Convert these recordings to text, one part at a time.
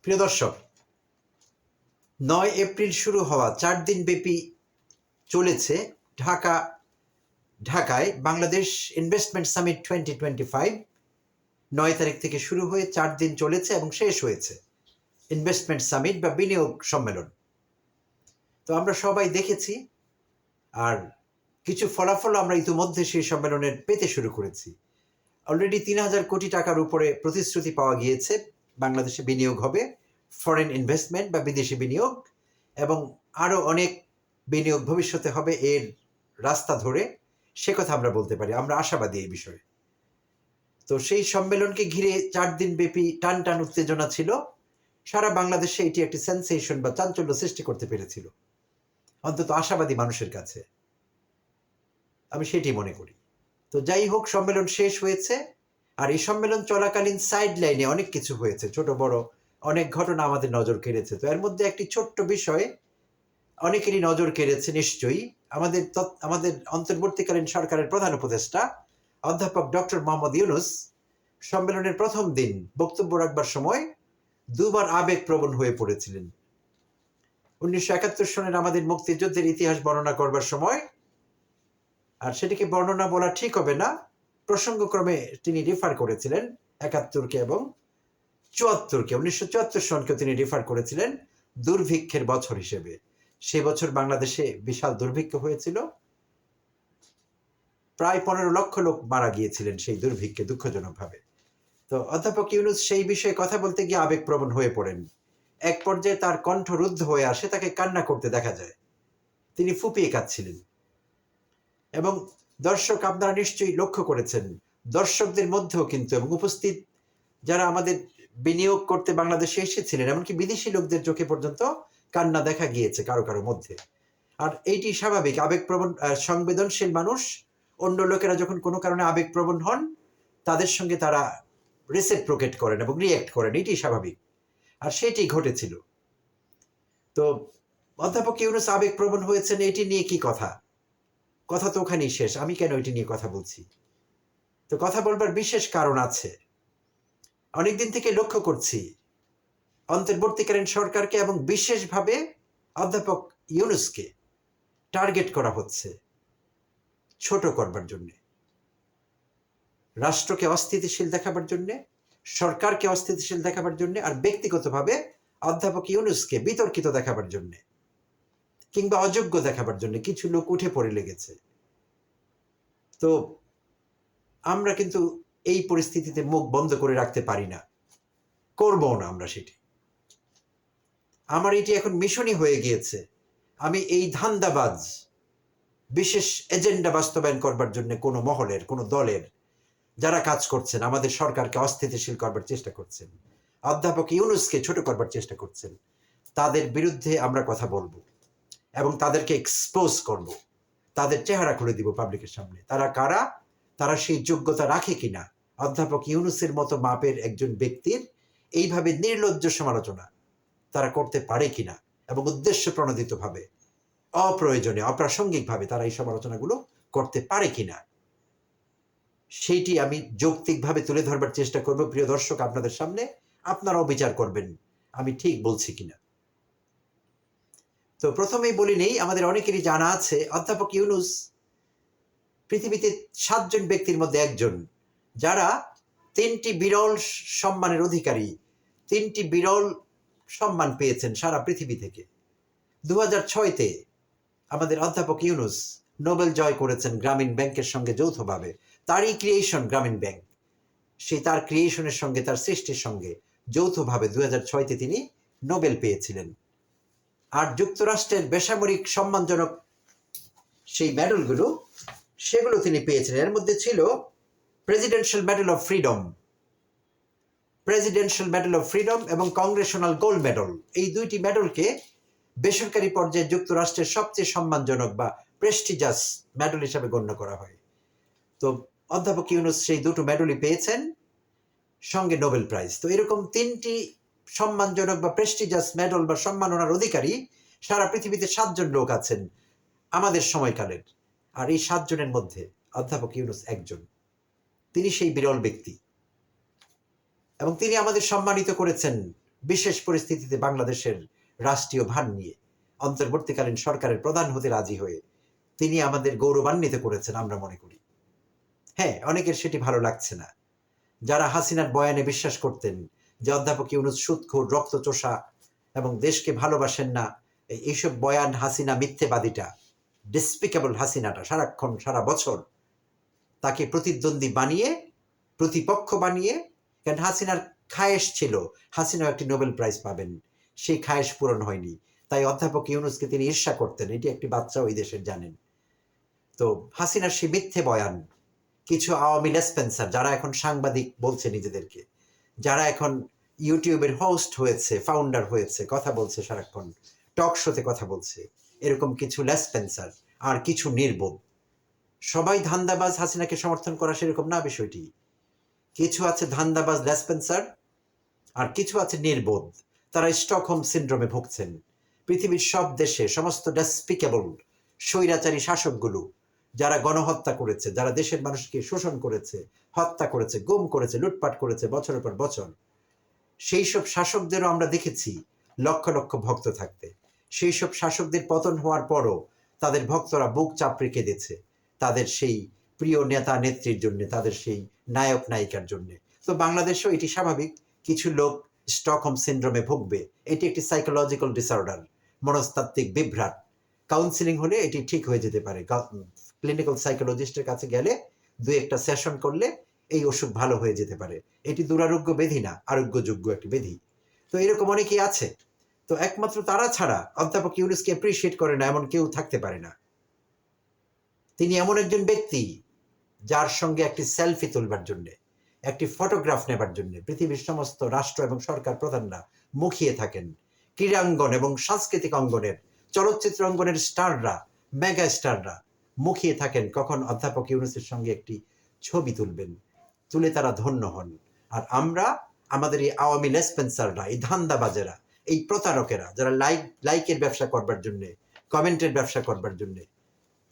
প্রিয় দর্শক, ৯ এপ্রিল শুরু হওয়া ৪ দিন ব্যাপী চলেছে ঢাকায় বাংলাদেশ ইনভেস্টমেন্ট সামিট 2025। ৯ তারিখ থেকে শুরু হয়ে ৪ দিন চলেছে এবং শেষ হয়েছে ইনভেস্টমেন্ট সামিট বা বিনিয়োগ সম্মেলন। তো আমরা সবাই দেখেছি, আর কিছু ফলাফল আমরা ইতিমধ্যে সেই সম্মেলনের পেতে শুরু করেছি। অলরেডি ৩,০০০ কোটি টাকার উপরে প্রতিশ্রুতি পাওয়া গিয়েছে বাংলাদেশে বিনিয়োগ হবে, ফরেন ইনভেস্টমেন্ট বা বিদেশি বিনিয়োগ, এবং আরও অনেক বিনিয়োগ ভবিষ্যতে হবে এর রাস্তা ধরে, সে কথা আমরা বলতে পারি। আমরা আশাবাদী এই বিষয়ে। তো সেই সম্মেলনকে ঘিরে ৪ দিন ব্যাপী টান টান উত্তেজনা ছিল। সারা বাংলাদেশে এটি একটি সেন্সেশন বা চাঞ্চল্য সৃষ্টি করতে পেরেছিল, অন্তত আশাবাদী মানুষের কাছে। আমি সেটি মনে করি। তো যাই হোক, সম্মেলন শেষ হয়েছে, আর এই সম্মেলন চলাকালীন সাইড লাইনে অনেক কিছু হয়েছে, ছোট বড় অনেক ঘটনা আমাদের নজর কেড়েছে। তো এর মধ্যে একটি ছোট্ট বিষয় অনেকেরই নজর কেড়েছে নিশ্চয়ই। আমাদের অন্তর্বর্তীকালীন সরকারের প্রধান উপদেষ্টা অধ্যাপক ডক্টর মোহাম্মদ ইউনূস সম্মেলনের প্রথম দিন বক্তব্য রাখবার সময় দুবার আবেগপ্রবণ হয়ে পড়েছিলেন। ১৯৭১ সনের আমাদের মুক্তিযুদ্ধের ইতিহাস বর্ণনা করবার সময়, আর সেটিকে বর্ণনা বলা ঠিক হবে না, প্রসঙ্গক্রমে তিনি রেফার করেছিলেন ৭১কে এবং ৭৪কে, ১৯৭৪ সনকেও তিনি রেফার করেছিলেন দুর্ভিক্ষের বছর হিসেবে। সে বছর বাংলাদেশে বিশাল দুর্ভিক্ষ হয়েছিল, প্রায় ১৫ লক্ষ লোক মারা গিয়েছিলেন সেই দুর্ভিক্ষে, দুঃখজনকভাবে। তো অধ্যাপক ইউনূস সেই বিষয়ে কথা বলতে গিয়ে আবেগপ্রবণ হয়ে পড়েন। এক পর্যায়ে তার কণ্ঠ রুদ্ধ হয়ে আসে, তাকে কান্না করতে দেখা যায়। তিনি ফুপিয়ে কাঁদছিলেন। এবং দর্শক, আপনারা নিশ্চয়ই লক্ষ্য করেছেন, দর্শকদের মধ্যেও কিন্তু এবং উপস্থিত যারা আমাদের বিনিয়োগ করতে বাংলাদেশে এসেছিলেন, এমনকি বিদেশি লোকদের চোখে পর্যন্ত কান্না দেখা গিয়েছে কারো কারো মধ্যে। আর এইটি স্বাভাবিক। আবেগপ্রবণ সংবেদনশীল মানুষ, অন্য লোকেরা যখন কোনো কারণে আবেগপ্রবণ হন, তাদের সঙ্গে তারা রেসিপ্রোকেট করেন এবং রিয়্যাক্ট করেন, এটি স্বাভাবিক। আর সেটি ঘটেছিল। তো অধ্যাপক ইউনূস আবেগপ্রবণ হয়েছেন, এটি নিয়ে কি কথা? কথা তো ওখানেই শেষ। আমি কেন এটি নিয়ে কথা বলছি? তো কথা বলবার বিশেষ কারণ আছে। অনেকদিন থেকে লক্ষ্য করছি অন্তর্বর্তীকালীন সরকারকে এবং বিশেষভাবে অধ্যাপক ইউনূসকে টার্গেট করা হচ্ছে ছোট করবার জন্য, রাষ্ট্রকে অস্থিতিশীল দেখাবার জন্য, সরকারকে অস্থিতিশীল দেখাবার জন্য, আর ব্যক্তিগতভাবে অধ্যাপক ইউনূসকে বিতর্কিত দেখাবার জন্য কিংবা অযোগ্য দেখাবার জন্য কিছু লোক উঠে পড়ে লেগেছে। তো আমরা কিন্তু এই পরিস্থিতিতে মুখ বন্ধ করে রাখতে পারি না, করবও না আমরা সেটি। আমার এটি এখন মিশনই হয়ে গিয়েছে। আমি এই ধান্দাবাজ বিশেষ এজেন্ডা বাস্তবায়ন করবার জন্য কোনো মহলের, কোনো দলের যারা কাজ করছেন, আমাদের সরকারকে অস্থিতিশীল করবার চেষ্টা করছেন, অধ্যাপক ইউনূসকে ছোট করবার চেষ্টা করছেন, তাদের বিরুদ্ধে আমরা কথা বলবো এবং তাদেরকে এক্সপোজ করব, তাদের চেহারা খুলে দিব পাবলিকের সামনে। তারা কারা, তারা সেই যোগ্যতা রাখে কিনা অধ্যাপক ইউনূসের মতো মাপের একজন ব্যক্তির এইভাবে নির্লজ্জ সমালোচনা তারা করতে পারে কিনা, এবং উদ্দেশ্য প্রণোদিতভাবে, অপ্রয়োজনে, অপ্রাসঙ্গিকভাবে তারা এই সমালোচনাগুলো করতে পারে কিনা, সেইটি আমি যৌক্তিকভাবে তুলে ধরবার চেষ্টা করব প্রিয় দর্শক আপনাদের সামনে। আপনারাও বিচার করবেন আমি ঠিক বলছি কিনা। তো প্রথমেই বলি নেই, আমাদের অনেকেরই জানা আছে অধ্যাপক ইউনূস পৃথিবীতে 7 জন ব্যক্তির মধ্যে একজন যারা 3টি বিরল সম্মানের অধিকারী, 3টি বিরল সম্মান পেয়েছেন সারা পৃথিবী থেকে। 2006-তে আমাদের অধ্যাপক ইউনূস নোবেল জয় করেছেন গ্রামীণ ব্যাংকের সঙ্গে যৌথভাবে। তারই ক্রিয়েশন গ্রামীণ ব্যাংক, সেই তার ক্রিয়েশনের সঙ্গে, তার সৃষ্টির সঙ্গে যৌথভাবে 2006-তে তিনি নোবেল পেয়েছিলেন। আর যুক্তরাষ্ট্রের বেসামরিক সম্মানজনক সেই মেডেলগুলো, সেগুলো তিনি পেয়েছিলেন। এর মধ্যে ছিল প্রেসিডেন্সিয়াল মেডেল অফ ফ্রিডম এবং কংগ্রেশনাল গোল্ড মেডেল। এই 2টি মেডেলকে বেসরকারি পর্যায়ে যুক্তরাষ্ট্রের সবচেয়ে সম্মানজনক বা প্রেস্টিজাস মেডেল হিসাবে গণ্য করা হয়। তো অধ্যাপক ইউনূস সেই 2টো মেডেলই পেয়েছেন, সঙ্গে নোবেল প্রাইজ। তো এরকম 3টি সম্মানজনক বা প্রেস্টিজাস মেডেল বা সম্মাননার অধিকারী সারা পৃথিবীতে 7 জন লোক আছেন আমাদের সময়কালের। আর এই 7 জনের মধ্যে অধ্যাপক ইউনূস একজন। তিনি সেই বিরল ব্যক্তি এবং তিনি আমাদের সম্মানিত করেছেন বিশেষ পরিস্থিতিতে বাংলাদেশের রাষ্ট্রীয় ভার নিয়ে অন্তর্বর্তীকালীন সরকারের প্রধান হতে রাজি হয়ে তিনি আমাদের গৌরবান্বিত করেছেন আমরা মনে করি। হ্যাঁ, অনেকের সেটি ভালো লাগছে না। যারা হাসিনার বয়ানে বিশ্বাস করতেন যে অধ্যাপক ইউনূস সুদখোর, রক্তচোষা এবং দেশকে ভালোবাসেন না, এইসব বয়ান হাসিনা মিথ্যেবাদীটা, ডিসপিকেবল হাসিনাটা সারাক্ষণ সারা বছর তাকে প্রতিদ্বন্দ্বী বানিয়ে, প্রতিপক্ষ বানিয়ে, কারণ হাসিনার খায়েশ ছিল হাসিনাও একটি নোবেল প্রাইজ পাবেন, সেই খায়েশ পূরণ হয়নি। তাই অধ্যাপক ইউনূসকে তিনি ঈর্ষা করতেন, এটি একটি বাচ্চা ওই দেশের জানেন। তো হাসিনার সেই মিথ্যে বয়ান, কিছু আওয়ামী লেসপেন্সার যারা এখন সাংবাদিক বলছে নিজেদেরকে, যারা এখন ইউটিউবের হোস্ট হয়েছে, ফাউন্ডার হয়েছে, কথা বলছে সারাক্ষণ, টক শোতে কথা বলছে, এরকম কিছু লেসপেন্সার আর কিছু নির্বোধ, সবাই ধান্দাবাজ হাসিনাকে সমর্থন করা সেরকম না বিষয়টি। কিছু আছে ধান্দাবাজ লেসপেন্সার আর কিছু আছে নির্বোধ, তারা স্টকহোম সিন্ড্রোমে ভুগছেন। পৃথিবীর সব দেশে সমস্ত ডেসপিকেবল স্বৈরাচারী শাসকগুলো যারা গণহত্যা করেছে, যারা দেশের মানুষকে শোষণ করেছে, হত্যা করেছে, গুম করেছে, লুটপাট করেছে বছরের পর বছর, সেই সব শাসকদেরও আমরা দেখেছি লক্ষ লক্ষ ভক্ত থাকতে। সেই সব শাসকদের পতন হওয়ার পরও তাদের ভক্তরা বুক চাপড়ে কেঁদেছে তাদের সেই প্রিয় নেতা নেত্রীর জন্য, তাদের সেই নায়ক নায়িকার জন্য। তো বাংলাদেশেও এটি স্বাভাবিক, কিছু লোক স্টকহোম সিন্ড্রোমে ভুগবে। এটি একটি সাইকোলজিক্যাল ডিসঅর্ডার, মনস্তাত্ত্বিক বিভ্রাট। কাউন্সিলিং হলে এটি ঠিক হয়ে যেতে পারে, ক্লিনিক্যাল সাইকোলজিস্টের কাছে গেলে 2-1টা সেশন করলে এই অসুখ ভালো হয়ে যেতে পারে। এটি দুরারোগ্য ব্যাধি না, আরোগ্যযোগ্য একটি ব্যাধি। তো এরকম অনেকেই আছে। তো একমাত্র তারা ছাড়া অধ্যাপক ইউনূসকে অ্যাপ্রিসিয়েট করে না এমন কেউ থাকতে পারে না। তিনি এমন একজন ব্যক্তি যার সঙ্গে একটি সেলফি তুলবার জন্য, একটি ফটোগ্রাফ নেবার জন্য পৃথিবীর সমস্ত রাষ্ট্র এবং সরকার প্রধানরা মুখিয়ে থাকেন। ক্রীড়াঙ্গন এবং সাংস্কৃতিক অঙ্গনের, চলচ্চিত্র অঙ্গনের স্টাররা, মেগা স্টাররা মুখিয়ে থাকেন কখন অধ্যাপক ইউনূসের সঙ্গে একটি ছবি তুলবেন, তুলে তারা ধন্য হন। আর আমরা আমাদের এই আওয়ামী লেসপেন্সাররা, এই ধান্দাবাজেরা, এই প্রতারকেরা যারা লাইকের ব্যবসা করবার জন্যে, কমেন্টের ব্যবসা করবার জন্যে,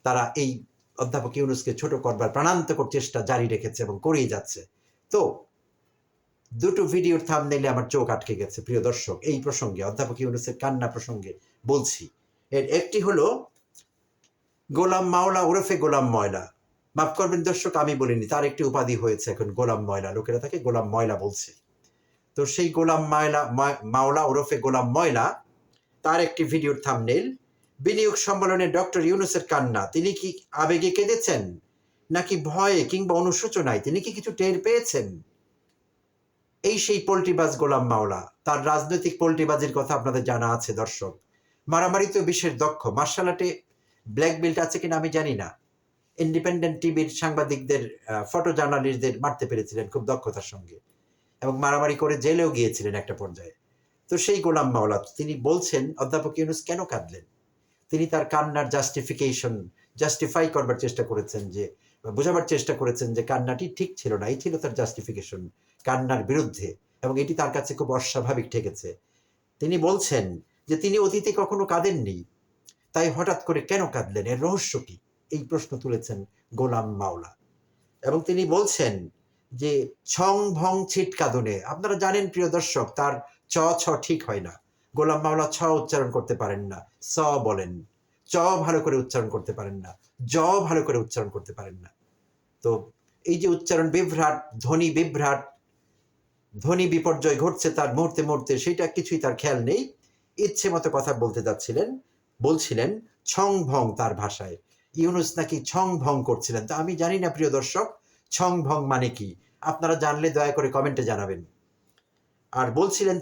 তারা এই অধ্যাপক ইউনূসকে ছোট করবার প্রাণান্তকর চেষ্টা জারি রেখেছে এবং করেই যাচ্ছে। তো দুটো ভিডিওর থাম্বনেইলে আমার চোখ আটকে গেছে প্রিয় দর্শক, এই প্রসঙ্গে, অধ্যাপক ইউনূসের কান্না প্রসঙ্গে বলছি। এর একটি হলো গোলাম মাওলা ওরফে গোলাম ময়লা। মাফ করবেন দর্শক, আমি বলিনি, তার একটি উপাধি হয়েছে এখন গোলাম ময়লা, লোকেরা তাকে গোলাম ময়লা বলছে। তো সেই গোলাম মাওলা ওরফে গোলাম ময়লা, তার একটি ভিডিওর থাম্বনেইল, বিনিয়োগ সম্মেলনে ডক্টর ইউনূসের কান্না। তিনি কি আবেগে কেঁদেছেন নাকি ভয়ে কিংবা অনুশোচনায়, তিনি কি কিছু টের পেয়েছেন? এই সেই পোল্ট্রিবাজ গোলাম মাওলা। তার রাজনৈতিক পোল্ট্রিবাজির কথা আপনাদের জানা আছে দর্শক। মারামারিতেও বিশেষ দক্ষ, মার্শাল আর্টে ব্ল্যাক বেল্ট আছে কিনা আমি জানি না। ইন্ডিপেন্ডেন্ট টিভির সাংবাদিকদের, ফটো জার্নালিস্টদের মারতে পেরেছিলেন খুব দক্ষতার সঙ্গে, এবং মারামারি করে জেলেও গিয়েছিলেন একটা পর্যায়ে। তো সেই গোলাম মাওলা তিনি বলছেন অধ্যাপক ইউনূস কেন কাঁদলেন। তিনি তার কান্নার জাস্টিফাই করবার চেষ্টা করেছেন, যে বোঝাবার চেষ্টা করেছেন যে কান্নাটি ঠিক ছিল না, এই ছিল তার জাস্টিফিকেশন কান্নার বিরুদ্ধে, এবং এটি তার কাছে খুব অস্বাভাবিক ঠেকেছে। তিনি বলছেন যে তিনি অতীতে কখনো কাঁদেননি, তাই হঠাৎ করে কেন কাঁদলেন, এর রহস্য কি, এই প্রশ্ন তুলেছেন গোলাম মাওলা। এবং তিনি বলছেন যে ছং ভং ছিটকাদনে, আপনারা জানেন প্রিয় দর্শক, তার ছ ঠিক হয় না। গোলাম মাওলা ছ উচ্চারণ করতে পারেন না, স বলেন, চ ভালো করে উচ্চারণ করতে পারেন না, জ ভালো করে উচ্চারণ করতে পারেন না। তো এই যে উচ্চারণ বিভ্রাট, ধ্বনি বিপর্যয় ঘটছে তার মুহূর্তে মুহূর্তে, সেটা কিছুই তার খেয়াল নেই, ইচ্ছে মতো কথা বলতে বলছিলেন ছং ভং তার ভাষায়। ইউনূস নাকি ছং ভং করছিলেন। তো আমি জানি না প্রিয় দর্শক ছং ভং মানে কি, আপনারা জানলে দয়া করে কমেন্টে জানাবেন। আর বলছিলেন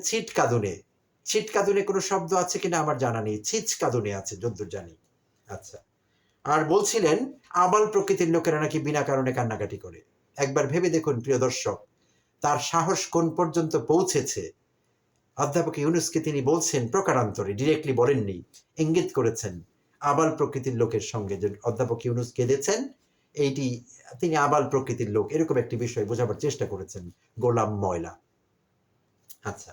ছিটকাদুনে কোনো শব্দ আছে কিনা আমার জানা নেই, ছিচকাদুনে আছে যদ্দূর জানি। আচ্ছা। আর বলছিলেন আবাল প্রকৃতির লোকেরা নাকি বিনা কারণে কান্নাকাটি করে। একবার ভেবে দেখুন প্রিয় দর্শক, তার সাহস কোন পর্যন্ত পৌঁছেছে। অধ্যাপক ইউনূসকে তিনি বলছেন প্রকারান্তরে, ডিরেক্টলি বলেননি, ইঙ্গিত করেছেন আবাল প্রকৃতির লোকের সঙ্গে যে অধ্যাপক ইউনূস কেঁদেছেন, এইটি তিনি আবাল প্রকৃতির লোক, এরকম একটি বিষয় বোঝাবার চেষ্টা করেছেন গোলাম ময়লা। আচ্ছা,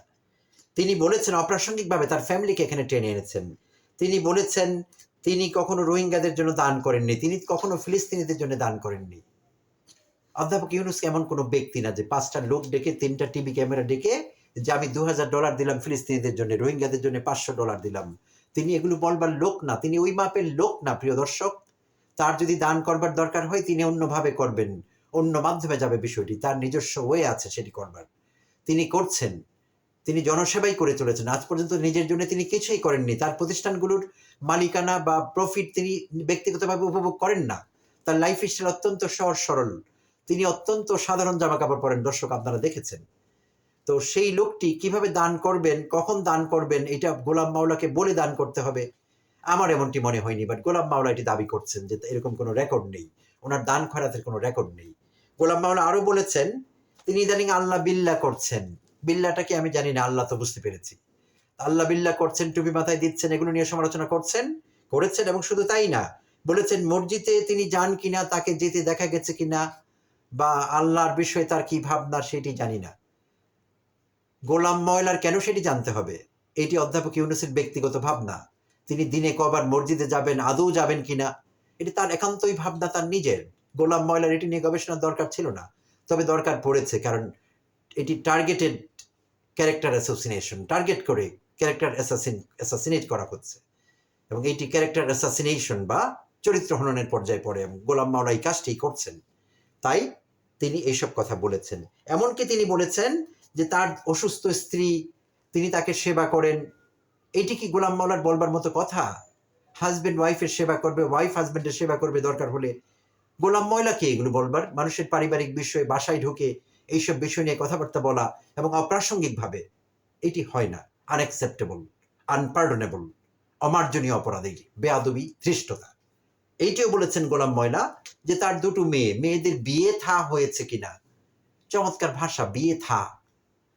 তিনি বলেছেন অপ্রাসঙ্গিকভাবে তার ফ্যামিলিকে এখানে টেনে এনেছেন। তিনি বলেছেন তিনি কখনো রোহিঙ্গাদের জন্য দান করেননি, তিনি কখনো ফিলিস্তিনিদের জন্য দান করেননি। অধ্যাপক ইউনূস এমন কোনো ব্যক্তি না যে 5টা লোক ডেকে 3টা টিভি ক্যামেরা ডেকে যে আমি $2000 দিলাম ফিলিস্তিনিদের জন্য, রোহিঙ্গাদের জন্য $500 দিলাম। তিনি এগুলো বলবার লোক না, তিনি ওই মাপের লোক না প্রিয় দর্শক। তার যদি দান করবার দরকার হয় তিনি অন্যভাবে করবেন, অন্য মাধ্যমে যাবে বিষয়টি, তার নিজস্ব ওয়ে আছে সেটি করবার, তিনি করছেন। তিনি জনসেবাই করে চলেছেন, আজ পর্যন্ত নিজের জন্য তিনি কিছুই করেননি। তার প্রতিষ্ঠানগুলোর মালিকানা বা প্রফিট তিনি ব্যক্তিগতভাবে উপভোগ করেন না। তার লাইফ স্টাইল অত্যন্ত সহজ সরল, তিনি অত্যন্ত সাধারণ জামা কাপড় পরেন, দর্শক আপনারা দেখেছেন। তো সেই লোকটি কিভাবে দান করবেন, কখন দান করবেন, এটা গোলাম মাওলাকে বলে দান করতে হবে, আমার এমনটি মনে হয়নি। বাট গোলাম মাওলা এটি দাবি করছেন যে এরকম কোনো রেকর্ড নেই, ওনার দান খয়রাতের কোনো রেকর্ড নেই। গোলাম মাওলা আরো বলেছেন তিনি ইদানিং আল্লাহ বিল্লাহ করছেন। বিল্লাটাকে আমি জানি না, আল্লাহ তো বুঝতে পেরেছি। আল্লাহ বিল্লাহ করছেন, টুপি মাথায় দিচ্ছেন, এগুলো নিয়ে সমালোচনা করেছেন। এবং শুধু তাই না, বলেছেন মসজিদে তিনি যান কিনা, তাকে যেতে দেখা গেছে কিনা, বা আল্লাহর বিষয়ে তার কি ভাবনা সেটি জানি না। গোলাম ময়লার কেন সেটি জানতে হবে? এটি অধ্যাপক ইউনূসের ব্যক্তিগত ভাবনা। তিনি দিনে কবার মসজিদে যাবেন, আদৌ যাবেন কিনা, এটি তার একান্তই ভাবনা, তার নিজের। গোলাম ময়লার এটি নিয়ে গবেষণার দরকার ছিল না, তবে দরকার পড়েছে, কারণ এটি টার্গেটেড ক্যারেক্টার অ্যাসোসিনেশন, টার্গেট করে ক্যারেক্টার অ্যাসাসিনেট করা হচ্ছে, এবং এইটি ক্যারেক্টার অ্যাসাসিনেশন বা চরিত্র হননের পর্যায়ে পড়ে, এবং গোলাম মাওলা এই কাজটি করছেন। তাই তিনি এইসব কথা বলেছেন। এমনকি তিনি বলেছেন যে তার অসুস্থ স্ত্রী, তিনি তাকে সেবা করেন। এটি কি গোলাম মাওলার বলবার মতো কথা? হাজবেন্ড ওয়াইফের সেবা করবে, ওয়াইফ হাজবেন্ডের সেবা করবে দরকার হলে। গোলাম ময়লা কে এগুলো বলবার? মানুষের পারিবারিক বিষয়ে বাসায় ঢুকে এইসব বিষয় নিয়ে কথাবার্তা বলা এবং অপ্রাসঙ্গিকভাবে, এটি হয় না। আনএক্সেপ্টেবল, আনপার্ডনেবল, অমার্জনীয় অপরাধী, বেয়াদবি, ধৃষ্টতা। এইটিও বলেছেন গোলাম ময়লা যে তার দুটো মেয়েদের বিয়ে থা হয়েছে কিনা। চমৎকার ভাষা, বিয়ে থা,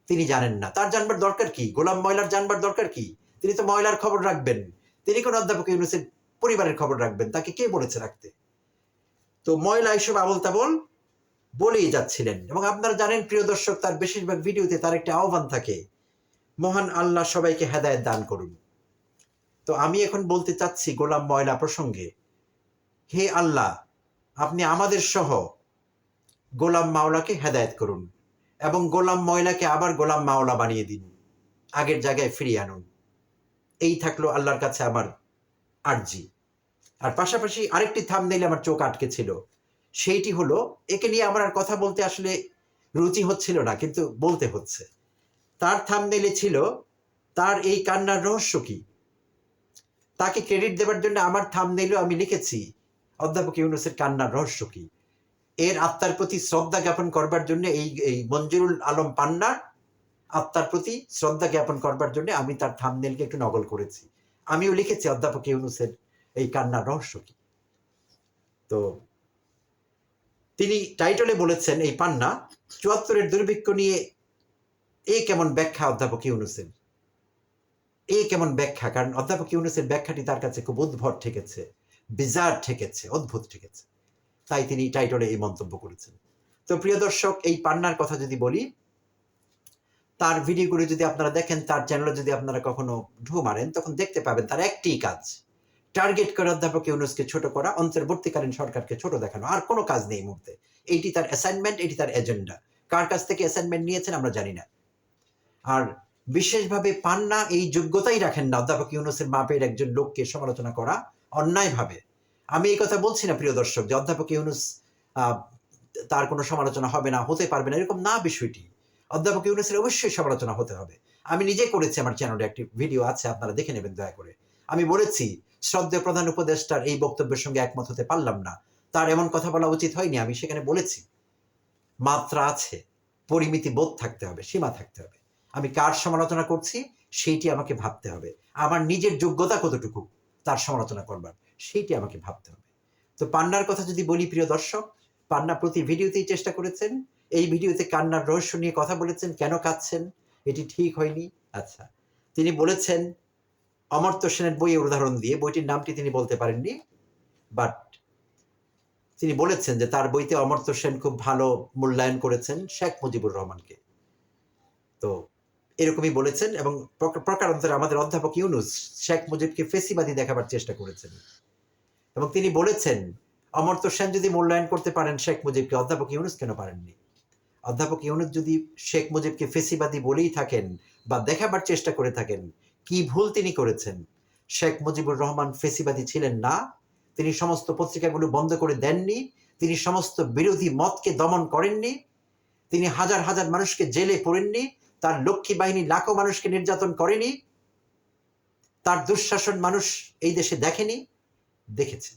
তিনি জানেন না। তার জানবার দরকার কি? গোলাম ময়লার জানবার দরকার কি? তিনি তো ময়লার খবর রাখবেন, তিনি কোন অধ্যাপক ইউনূসের পরিবারের খবর রাখবেন? তাকে কে বলেছে রাখতে? তো ময়লা এইসব আবল তাবল বলেই যাচ্ছিলেন। এবং আপনারা জানেন প্রিয় দর্শক, তার বেশিরভাগ ভিডিওতে তার একটা আহ্বান থাকে, মহান আল্লাহ সবাইকে হেদায়েত দান করুন। তো আমি এখন বলতে চাচ্ছি গোলাম ময়লা প্রসঙ্গে, হে আল্লাহ, আপনি আমাদের সহ গোলাম মাওলাকে হেদায়েত করুন, এবং গোলাম ময়লাকে আবার গোলাম মাওলা বানিয়ে দিন, আগের জায়গায় ফিরিয়ে আনুন। এই থাকলো আল্লাহর কাছে আমার আরজি। আর পাশাপাশি আরেকটি থাম্বনেইলে আমার চোখ আটকে ছিল, সেইটি হলো, একে নিয়ে আমার আর কথা বলতে আসলে রুচি হচ্ছিল না, কিন্তু বলতে হচ্ছে। তার থাম্বনেইলে ছিল তার এই কান্নার রহস্য কি। তাকে ক্রেডিট দেবার জন্য আমার থাম্বনেইলেও আমি লিখেছি অধ্যাপক ইউনূসের কান্নার রহস্য কি। এর আত্মার প্রতি শ্রদ্ধা জ্ঞাপন করবার জন্য, এই মঞ্জুরুল আলম পান্নার আত্মার প্রতি শ্রদ্ধা জ্ঞাপন করবার জন্য আমি তার থাম্বনেইলকে একটু নকল করেছি। আমিও লিখেছি অধ্যাপক ইউনূসের এই কান্নার রহস্য কি। তো তিনি টাইটলে বলেছেন, এই পান্না ৭৪-এর দুর্ভিক্ষ নিয়ে এ কেমন ব্যাখ্যা অধ্যাপক ইউনূসের, এ কেমন ব্যাখ্যা। কারণ অধ্যাপক ইউনূসের ব্যাখ্যাটি তার কাছে খুব উদ্ভট ঠেকেছে, বিজার ঠেকেছে, অদ্ভুত ঠেকেছে, তাই তিনি টাইটলে এই মন্তব্য করেছেন। তো প্রিয় দর্শক, এই পান্নার কথা যদি বলি, তার ভিডিওগুলো যদি আপনারা দেখেন, তার চ্যানেলে যদি আপনারা কখনো ঢু মারেন, তখন দেখতে পাবেন তার একটি কাজ, টার্গেট করে অধ্যাপক ইউনূসকে ছোট করা, অন্তর্বর্তীকালীন সরকারকে ছোট দেখানো, আর কোনো কাজ নেই এই মুহূর্তে। এইটি তার অ্যাসাইনমেন্ট, এটি তার এজেন্ডা। কার কাছ থেকে অ্যাসাইনমেন্ট নিয়েছেন আমরা জানি না। আর বিশেষভাবে পান্না এই যোগ্যতাই রাখেন না অধ্যাপক ইউনূসের মাপের একজন লোককে সমালোচনা করা অন্যায়ভাবে। আমি এই কথা বলছি না প্রিয় দর্শক যে অধ্যাপক ইউনূস তার কোনো সমালোচনা হবে না, হতে পারবে না, এরকম না বিষয়টি। অধ্যাপক ইউনূসের অবশ্যই সমালোচনা হতে হবে। আমি নিজে করেছি, আমার চ্যানেলে একটি ভিডিও আছে, আপনারা দেখে নেবেন দয়া করে। আমি বলেছি শ্রদ্ধেয় প্রধান উপদেষ্টার এই বক্তব্যের সঙ্গে একমত হতে পারলাম না, তার এমন কথা বলা উচিত হয়নি। আমি সেখানে বলেছি মাত্রা আছে, পরিমিতি বোধ থাকতে হবে, সীমা থাকতে হবে। আমি কার সমালোচনা করছি সেইটি আমাকে ভাবতে হবে, আমার নিজের যোগ্যতা কতটুকু তার সমালোচনা করবার, সেইটি আমাকে ভাবতে হবে। তো পান্নার কথা যদি বলি প্রিয় দর্শক, পান্না প্রতি ভিডিওতেই চেষ্টা করেছেন, এই ভিডিওতে কান্নার রহস্য নিয়ে কথা বলেছেন, কেন কাঁদছেন, এটি ঠিক হয়নি। আচ্ছা, তিনি বলেছেন অমর্ত্য সেনের বইয়ের উদাহরণ দিয়ে, বইটির নামটি তিনি বলতে পারেননি, বাট তিনি বলেছেন যে তার বইতে অমর্ত্য সেন খুব ভালো মূল্যায়ন করেছেন শেখ মুজিবুর রহমানকে। তো এরকমই বলেছেন, এবং প্রকারান্তরে আমাদের অধ্যাপক ইউনূস শেখ মুজিবকে ফেসিবাদী দেখাবার চেষ্টা করেছেন। এবং তিনি বলেছেন অমর্ত্য সেন যদি মূল্যায়ন করতে পারেন শেখ মুজিবকে, অধ্যাপক ইউনূস কেন পারেননি। অধ্যাপক ইউনূস যদি শেখ মুজিবকে ফেসিবাদী বলেই থাকেন বা দেখাবার চেষ্টা করে থাকেন, কি ভুল তিনি করেছেন? শেখ মুজিবুর রহমান ফেসিবাদী ছিলেন না, তিনি সমস্ত পত্রিকাগুলো বন্ধ করে দেননি, তিনি সমস্ত বিরোধী মতকে দমন করেননি, তিনি হাজার হাজার মানুষকে জেলে পড়েননি, তার লক্ষ্মী বাহিনী লাখো মানুষকে নির্যাতন করেনি, তার দুঃশাসন মানুষ এই দেশে দেখেনি, দেখেছে।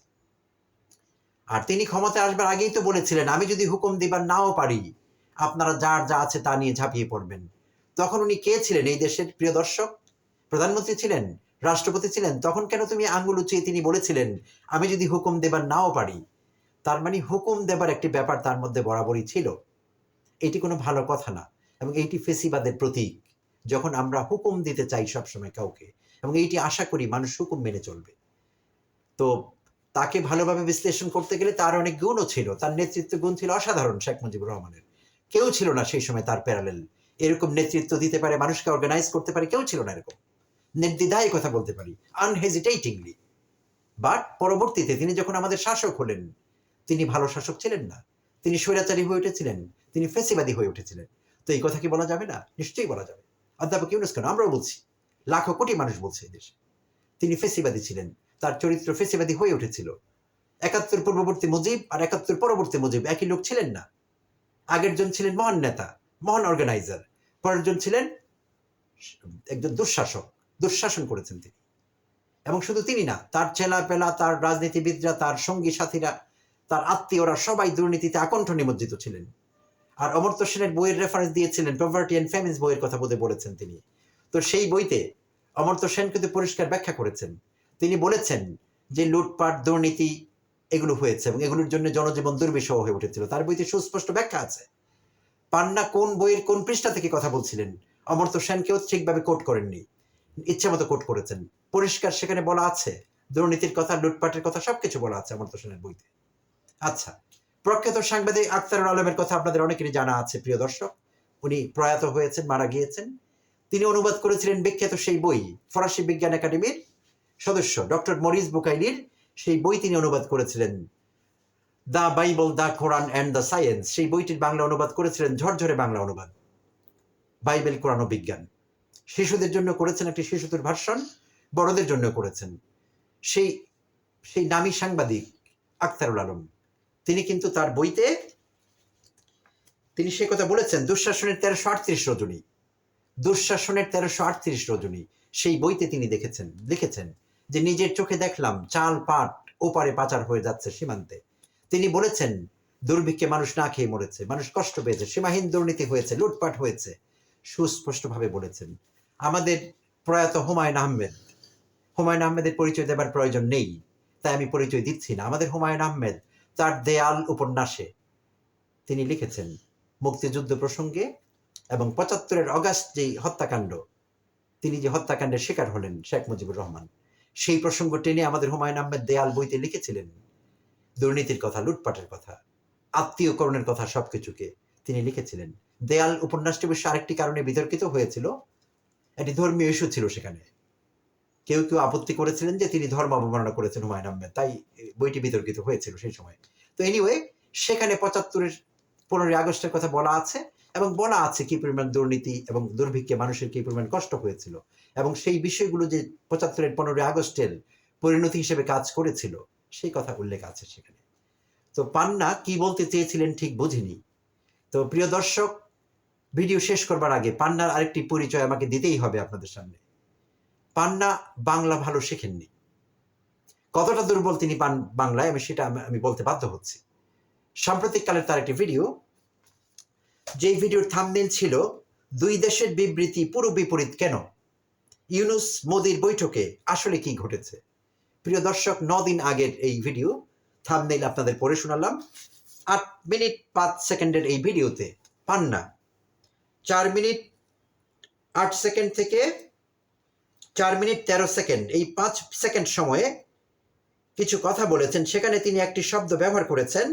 আর তিনি ক্ষমতায় আসবার আগেই তো বলেছিলেন, আমি যদি হুকুম দিবার নাও পারি, আপনারা যার যা আছে তা নিয়ে ঝাঁপিয়ে পড়বেন। তখন উনি কে ছিলেন এই দেশের, প্রিয় দর্শক? প্রধানমন্ত্রী ছিলেন, রাষ্ট্রপতি ছিলেন। তখন কেন তুমি আঙ্গুল উঁচিয়ে তিনি বলেছিলেন, আমি যদি হুকুম দেবার নাও পারি? তার মানে হুকুম দেবার একটি ব্যাপার তার মধ্যে বরাবরই ছিল। এটি কোনো ভালো কথা না, এবং এইটি ফেসিবাদের প্রতীক, যখন আমরা হুকুম দিতে চাই সবসময় কাউকে, এবং এইটি আশা করি মানুষ হুকুম মেনে চলবে। তো তাকে ভালোভাবে বিশ্লেষণ করতে গেলে তার অনেক গুণও ছিল, তার নেতৃত্ব গুণ ছিল অসাধারণ। শেখ মুজিবুর রহমানের কেউ ছিল না সেই সময় তার প্যারালেল, এরকম নেতৃত্ব দিতে পারে, মানুষকে অর্গানাইজ করতে পারে, কেউ ছিল না এরকম। নির্দ্বিধায় কথা বলতে পারি, আনহেজিটেটিংলি। বাট পরবর্তীতে তিনি যখন আমাদের শাসক হলেন, তিনি ভালো শাসক ছিলেন না, তিনি স্বৈরাচারী হয়ে উঠেছিলেন, তিনি ফেসিবাদী হয়ে উঠেছিলেন। তো এই কথা কি বলা যাবে না? নিশ্চয়ই বলা যাবে। অধ্যাপক ইউনূস কেন, আমরাও বলছি, লাখো কোটি মানুষ বলছে এই দেশে, তিনি ফেসিবাদী ছিলেন, তার চরিত্র ফেসিবাদী হয়ে উঠেছিল। ৭১ পূর্ববর্তী মুজিব আর ৭১ পরবর্তী মুজিব একই লোক ছিলেন না। আগের জন ছিলেন মহান নেতা, মহান অর্গানাইজার, পরের জন ছিলেন একজন দুঃশাসক, দুঃশাসন করেছেন তিনি। এবং শুধু তিনি না, তার চেলা পেলা, তার রাজনীতিবিদরা, তার সঙ্গী সাথীরা, তার আত্মীয়রা সবাই দুর্নীতিতে আকণ্ঠ নিমজ্জিত ছিলেন। আর অমর্ত্য সেনের বইয়ের রেফারেন্স দিয়েছিলেন, পভার্টি অ্যান্ড ফ্যামিনস বইয়ের কথা বলেছেন তিনি। তো সেই বইতে অমর্ত্য সেন কিন্তু পরিষ্কার ব্যাখ্যা করেছেন। তিনি বলেছেন যে লুটপাট, দুর্নীতি এগুলো হয়েছে এবং এগুলোর জন্য জনজীবন দুর্বিষহ হয়ে উঠেছিল। তার বইতে সুস্পষ্ট ব্যাখ্যা আছে। পান্না কোন বইয়ের কোন পৃষ্ঠা থেকে কথা বলছিলেন, অমর্ত্য সেনকেও ঠিকভাবে কোট করেননি, ইচ্ছা মতো কোট করেছেন। পরিষ্কার সেখানে বলা আছে, দুর্নীতির কথা, লুটপাটের কথা সবকিছু বলা আছে অমর্ত্য সেনের বইতে। আচ্ছা, প্রখ্যাত সাংবাদিক আখতারুল আলমের কথা আপনাদের অনেকেরই জানা আছে, প্রিয় দর্শক। উনি প্রয়াত হয়েছেন, মারা গিয়েছেন। তিনি অনুবাদ করেছিলেন বিখ্যাত সেই বই, ফরাসি বিজ্ঞান একাডেমির সদস্য ডক্টর মরিস বুকাইলির সেই বই তিনি অনুবাদ করেছিলেন, the Bible, the Quran and the science. সেই বইটির বাংলা অনুবাদ করেছিলেন, ঝরঝরে বাংলা অনুবাদ, বাইবেল, কোরআন ও বিজ্ঞান। শিশুদের জন্য করেছেন একটি শিশুদের ভার্সন, বড়দের জন্য করেছেন। সেই সেই নামী সাংবাদিক আখতারুল আলম, তিনি কিন্তু তার বইতে তিনি সে কথা বলেছেন, দুঃশাসনের ১৩৩৮ রজনী, দুঃশাসনের ১৩৩৮ রজনী, সেই বইতে তিনি লিখেছেন যে নিজের চোখে দেখলাম চাল পাট ওপারে পাচার হয়ে যাচ্ছে সীমান্তে। তিনি বলেছেন দুর্ভিক্ষে মানুষ না খেয়ে মরেছে, মানুষ কষ্ট পেয়েছে, সীমাহীন দুর্নীতি হয়েছে, লুটপাট হয়েছে, সুস্পষ্টভাবে বলেছেন। আমাদের প্রয়াত হুমায়ুন আহমেদের পরিচয় দেবার প্রয়োজন নেই, তাই আমি পরিচয় দিচ্ছি না। আমাদের হুমায়ুন আহমেদ তার দেয়াল উপন্যাসে তিনি লিখেছেন মুক্তিযুদ্ধ প্রসঙ্গে, এবং ৭৫ অগাস্ট যেই হত্যাকাণ্ড, তিনি যে হত্যাকাণ্ডের শিকার হলেন শেখ মুজিবুর রহমান, সেই প্রসঙ্গ টেনে আমাদের হুমায়ুন আহমেদ দেয়াল বইতে লিখেছিলেন দুর্নীতির কথা, লুটপাটের কথা, আত্মীয়করণের কথা, সবকিছুকে তিনি লিখেছিলেন। দেয়াল উপন্যাসটি অবশ্য আরেকটি কারণে বিতর্কিত হয়েছিল, একটি ধর্মীয় ইস্যু ছিল সেখানে। কেউ কেউ আপত্তি করেছিলেন যে তিনি ধর্ম অবমাননা করেছেন হুমায়ুন আহমেদ, তাই বইটি বিতর্কিত হয়েছিল সেই সময়। তো এনিওয়ে, সেখানে ৭৫ 15 আগস্টের কথা বলা আছে, এবং বলা আছে কি পরিমাণ দুর্নীতি এবং দুর্ভিক্ষে মানুষের কি পরিমাণ কষ্ট হয়েছিল, এবং সেই বিষয়গুলো যে ৭৫ 15 আগস্টের পরিণতি হিসেবে কাজ করেছিল, সেই কথা উল্লেখ আছে সেখানে। তো পান্না কি বলতে চেয়েছিলেন ঠিক বুঝিনি। তো প্রিয় দর্শক, ভিডিও শেষ করবার আগে পান্নার আরেকটি পরিচয় আমাকে দিতেই হবে আপনাদের সামনে। পান্না বাংলা ভালো শেখেননি। কতটা দুর্বল তিনি বাংলায়, সেটা আমি বলতে বাধ্য হচ্ছি। সাম্প্রতিক কালের তার একটি ভিডিও, যেই ভিডিওর থাম্বনেইল ছিল দুই দেশের বিবৃতি পুরো বিপরীত কেন, ইউনূস মোদির বৈঠকে আসলে কি ঘটেছে। প্রিয় দর্শক, 9 দিন আগের এই ভিডিও, থাম্বনেইল আপনাদের পড়ে শোনালাম। 8 মিনিট 5 সেকেন্ডের এই ভিডিওতে পান্না 4 মিনিট 8 সেকেন্ড থেকে 4 মিনিট 13 সেকেন্ড, এই 5 সেকেন্ড সময়ে কিছু কথা বলেছেন। সেখানে তিনি একটি শব্দ ব্যবহার করেছেন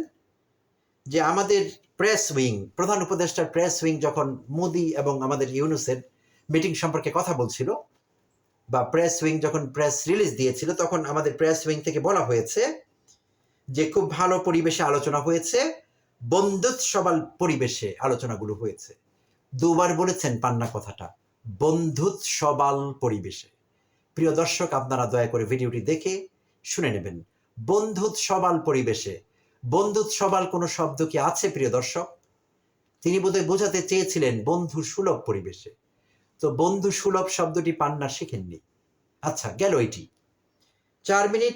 যে আমাদের প্রেস উইং, প্রধান উপদেষ্টার প্রেস উইং যখন মোদি এবং আমাদের ইউনূসের মিটিং সম্পর্কে কথা বলছিল, বা প্রেস উইং যখন প্রেস রিলিজ দিয়েছিল, তখন আমাদের প্রেস উইং থেকে বলা হয়েছে যে খুব ভালো পরিবেশে আলোচনা হয়েছে, বন্ধুত্বসবাল পরিবেশে আলোচনাগুলো হয়েছে। দুবার বলেছেন পান্না কথাটা, বন্ধুত্বসবাল পরিবেশে। প্রিয় দর্শক, আপনারা দয়া করে ভিডিওটি দেখে শুনে নেবেন। বন্ধুত্বসবাল পরিবেশে, বন্ধুত্বসবাল কোনো শব্দ কি আছে প্রিয় দর্শক? তিনি বোধহয় বোঝাতে চেয়েছিলেন বন্ধু সুলভ পরিবেশে। তো বন্ধু সুলভ শব্দটি পান্না শিখেননি। আচ্ছা, গেল এটি। 4 মিনিট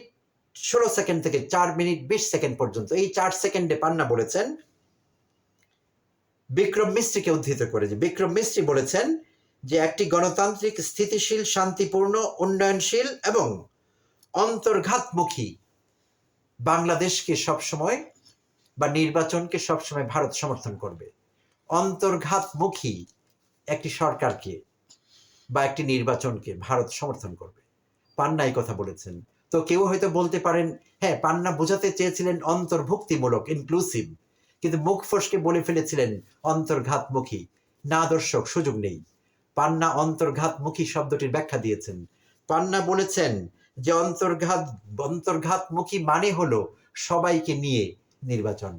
16 সেকেন্ড থেকে 4 মিনিট 20 সেকেন্ড পর্যন্ত এই 4 সেকেন্ডে পান্না বলেছেন, বিক্রম মিস্ত্রিকে উদ্ধৃত করে, যে বিক্রম মিস্ত্রি বলেছেন যে একটি গণতান্ত্রিক, স্থিতিশীল, শান্তিপূর্ণ, উন্নয়নশীল এবং অন্তর্ঘাতমুখী বাংলাদেশকে সবসময় বা নির্বাচনকে সবসময় ভারত সমর্থন করবে। অন্তর্ঘাতমুখী একটি সরকারকে বা একটি নির্বাচনকে ভারত সমর্থন করবে। পান্না এই কথা বলেছেন। তো কেউ হয়তো বলতে পারেন, হ্যাঁ, পান্না বোঝাতে চেয়েছিলেন অন্তর্ভুক্তিমূলক, ইনক্লুসিভ, কিন্তু মুখ ফসকে বলে ফেলেছিলেন অন্তর্ঘাতমুখী। না দর্শক, সুযোগ নেই। পান্না অন্তর্ঘাতমুখী শব্দটির ব্যাখ্যা দিয়েছেন। পান্না বলেছেন যে অন্তর্ঘাতমুখী মানে হলো সবাইকে নিয়ে নির্বাচন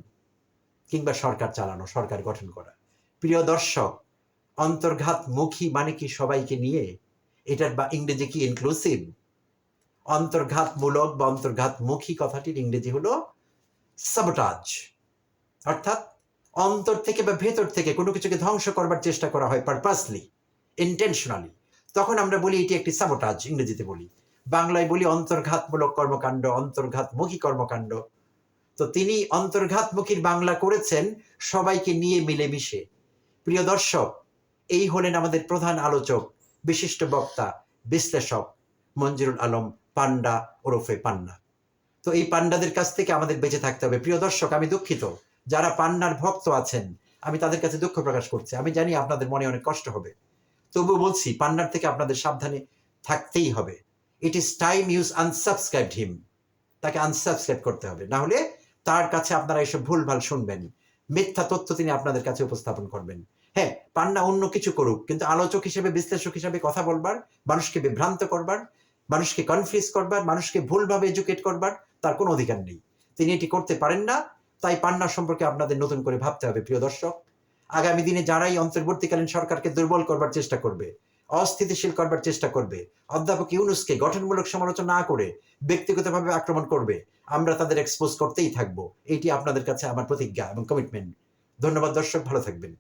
কিংবা সরকার চালানো, সরকার গঠন করা। প্রিয় দর্শক, অন্তর্ঘাতমুখী মানে কি সবাইকে নিয়ে? এটার বা ইংরেজি কি ইনক্লুসিভ? অন্তর্ঘাতমূলক বা অন্তর্ঘাতমুখী কথাটির ইংরেজি হলো সাবোটাজ, অর্থাৎ অন্তর থেকে বা ভেতর থেকে কোনো কিছুকে ধ্বংস করবার চেষ্টা করা হয় পারপাসলি, ইন্টেনশনালি, তখন আমরা বলি এটি একটি সাবোটাজ, ইংরেজিতে বলি। বাংলায় বলি অন্তর্ঘাতমূলক কর্মকাণ্ড, অন্তর্ঘাতমুখী কর্মকাণ্ড। তো তিনি অন্তর্ঘাতমুখীর বাংলা করেছেন সবাইকে নিয়ে মিলেমিশে। প্রিয় দর্শক, এই হলেন আমাদের প্রধান আলোচক, বিশিষ্ট বক্তা, বিশ্লেষক মঞ্জুরুল আলম পান্ডা ওরফে পান্না। তো এই পান্ডাদের কাছ থেকে আমাদের বেঁচে থাকতে হবে। প্রিয় দর্শক, আমি দুঃখিত, যারা পান্নার ভক্ত আছেন আমি তাদের কাছে দুঃখ প্রকাশ করছি। আমি জানি আপনাদের মনে অনেক কষ্ট হবে, তবু বলছি পান্নার থেকে আপনাদের সাবধানে থাকতেই হবে। ইট ইজ টাইম ইউজ আনসাবস্ক্রাইবড হিম। তাকে আনসাবস্ক্রাইব করতে হবে, না হলে তার কাছে আপনারা এসব ভুলভাল শুনবেন, মিথ্যা তথ্য তিনি আপনাদের কাছে উপস্থাপন করবেন। হ্যাঁ, পান্না অন্য কিছু করুক, কিন্তু আলোচক হিসেবে, বিশ্লেষক হিসেবে কথা বলবার, মানুষকে বিভ্রান্ত করবার, মানুষকে কনফিউজ করবার, মানুষকে ভুলভাবে এডুকেট করবার তার কোনো অধিকার নেই। তিনি এটি করতে পারেন না। তাই পান্না সম্পর্কে আপনাদের নতুন করে ভাবতে হবে। প্রিয় দর্শক, আগামী দিনে যারাই অন্তর্বর্তীকালীন সরকারকে দুর্বল করবার চেষ্টা করবে, অস্থিতিশীল করবার চেষ্টা করবে, অধ্যাপক ইউনূসকে গঠনমূলক সমালোচনা না করে ব্যক্তিগতভাবে আক্রমণ করবে, আমরা তাদের এক্সপোজ করতেই থাকবো। এটি আপনাদের কাছে আমার প্রতিজ্ঞা এবং কমিটমেন্ট। ধন্যবাদ দর্শক, ভালো থাকবেন।